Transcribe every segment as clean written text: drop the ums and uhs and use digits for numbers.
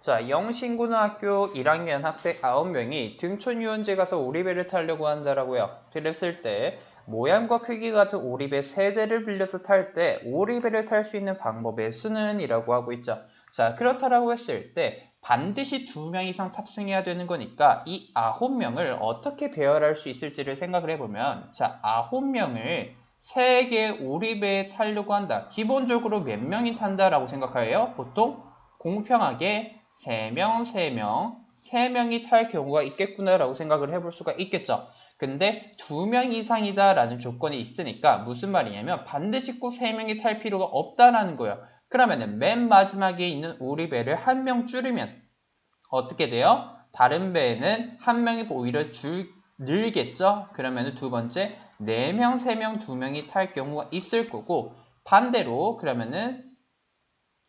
자, 영신고등학교 1학년 학생 9명이 등촌유원지 가서 오리배를 타려고 한다라고요. 그랬을 때 모양과 크기 같은 오리배 3대를 빌려서 탈 때 오리배를 탈 수 있는 방법의 수는 이라고 하고 있죠. 자, 그렇다라고 했을 때 반드시 2명 이상 탑승해야 되는 거니까 이 9명을 어떻게 배열할 수 있을지를 생각을 해보면, 자, 9명을 3개의 오리배에 타려고 한다. 기본적으로 몇 명이 탄다라고 생각해요? 보통 공평하게 3명, 3명, 3명이 탈 경우가 있겠구나라고 생각을 해볼 수가 있겠죠. 근데 2명 이상이다 라는 조건이 있으니까 무슨 말이냐면 반드시 꼭 3명이 탈 필요가 없다라는 거예요. 그러면은 맨 마지막에 있는 오리배를 1명 줄이면 어떻게 돼요? 다른 배에는 1명이 오히려 늘겠죠? 그러면은 두 번째 4명, 3명, 2명이 탈 경우가 있을 거고, 반대로 그러면은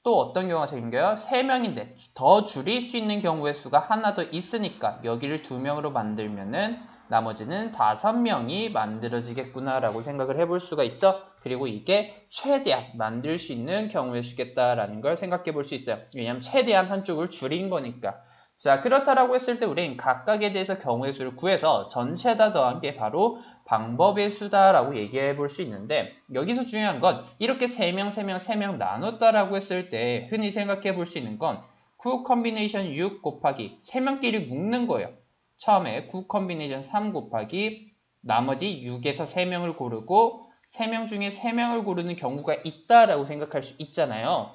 또 어떤 경우가 생겨요? 3명인데 더 줄일 수 있는 경우의 수가 하나 더 있으니까 여기를 2명으로 만들면은 나머지는 5명이 만들어지겠구나 라고 생각을 해볼 수가 있죠. 그리고 이게 최대한 만들 수 있는 경우의 수겠다라는 걸 생각해 볼 수 있어요. 왜냐하면 최대한 한쪽을 줄인 거니까. 자, 그렇다라고 했을 때 우린 각각에 대해서 경우의 수를 구해서 전체에다 더한 게 바로 방법의 수다라고 얘기해 볼 수 있는데, 여기서 중요한 건 이렇게 3명, 3명, 3명 나눴다라고 했을 때 흔히 생각해 볼 수 있는 건 9 컨비네이션 6 곱하기 3명끼리 묶는 거예요. 처음에 9 컨비네이션 3 곱하기 나머지 6에서 3명을 고르고 3명 중에 3명을 고르는 경우가 있다라고 생각할 수 있잖아요.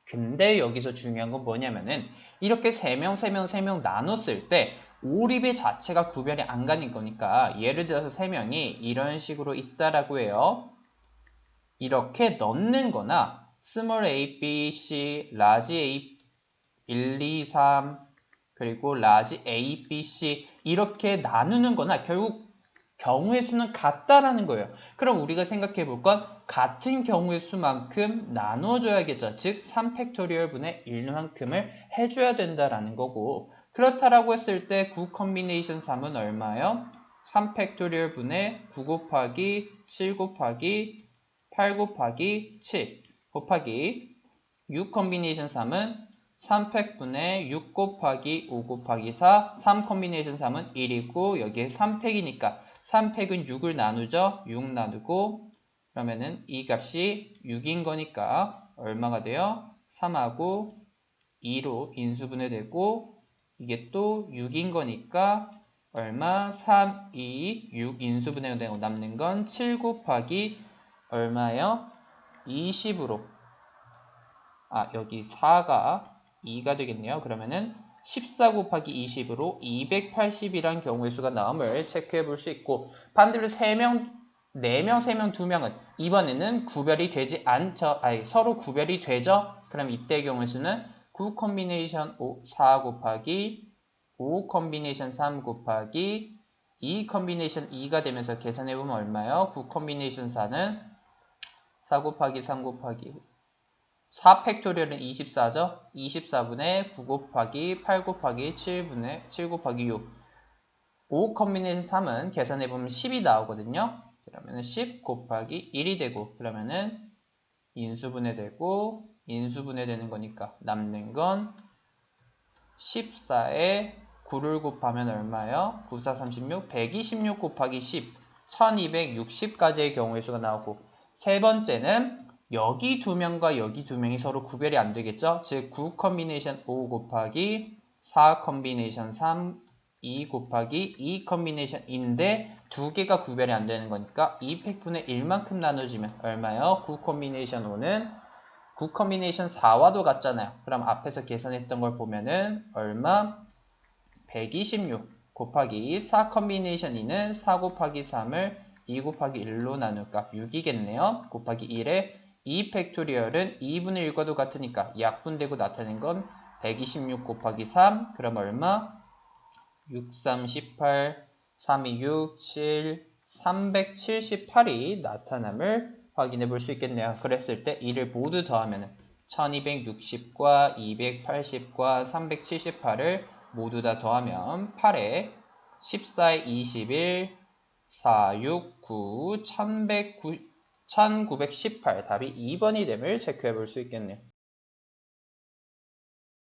근데 여기서 중요한 건 뭐냐면은 이렇게 3명, 3명, 3명 나눴을 때 오리배 자체가 구별이 안 가는 거니까, 예를 들어서 3명이 이런 식으로 있다라고 해요. 이렇게 넣는 거나 스몰 a, b, c, 라지 a, 1, 2, 3 그리고 라지 a, b, c 이렇게 나누는 거나 결국 경우의 수는 같다라는 거예요. 그럼 우리가 생각해 볼 건 같은 경우의 수만큼 나눠줘야겠죠. 즉 3팩토리얼분의 1만큼을 해줘야 된다라는 거고, 그렇다라고 했을 때 9 컨비네이션 3은 얼마요? 3팩토리얼분의 9 곱하기 7 곱하기 8 곱하기 7 곱하기 6 컨비네이션 3은 3팩분의 6 곱하기 5 곱하기 4, 3 컨비네이션 3은 1이고 여기에 3팩이니까 3팩은 6을 나누죠. 6 나누고 그러면은 이 값이 6인 거니까 얼마가 돼요? 3하고 2로 인수분해되고, 이게 또 6인 거니까 얼마? 3, 2, 6 인수분해되고 남는 건 7 곱하기 얼마예요? 20으로, 여기 4가 2가 되겠네요. 그러면은 14 곱하기 20으로 280이란 경우의 수가 나옴을 체크해 볼 수 있고, 반대로 3명, 4명, 3명, 2명은 이번에는 구별이 되지 않죠. 서로 구별이 되죠. 그럼 이때의 경우의 수는 9 컨비네이션 4 곱하기 5 컨비네이션 3 곱하기 2 컨비네이션 2가 되면서 계산해 보면 얼마예요? 9 컨비네이션 4는 4 곱하기 3 곱하기 4팩토리얼은 24죠? 24분의 9 곱하기 8 곱하기 7 곱하기 6. 5 컨비네이션 3은 계산해보면 10이 나오거든요. 그러면 10 곱하기 1이 되고, 그러면은 인수분해되고, 인수분해되는 거니까 남는 건 14에 9를 곱하면 얼마예요? 9, 4, 36, 126 곱하기 10, 1260까지의 경우의 수가 나오고, 세 번째는 여기 2명과 여기 2명이 서로 구별이 안 되겠죠? 즉 9 컨비네이션 5 곱하기 4 컨비네이션 3, 2 곱하기 2 컨비네이션인데 두 개가 구별이 안 되는 거니까 2팩분의 1만큼 나눠주면 얼마예요? 9 컨비네이션 5는 9 컨비네이션 4와도 같잖아요. 그럼 앞에서 계산했던 걸 보면은 얼마? 126 곱하기 4 컨비네이션 2는 4 곱하기 3을 2 곱하기 1로 나눌 값 6이겠네요. 곱하기 1에 2 팩토리얼은 2분의 1과도 같으니까 약분되고 나타낸 건 126 곱하기 3, 그럼 얼마? 6, 3, 18, 3, 2, 6, 7, 378이 나타남을 확인해 볼 수 있겠네요. 그랬을 때 이를 모두 더하면 1260과 280과 378을 모두 다 더하면 8에 14에 21, 4, 6, 9, 1918 답이 2번이 됨을 체크해 볼 수 있겠네요.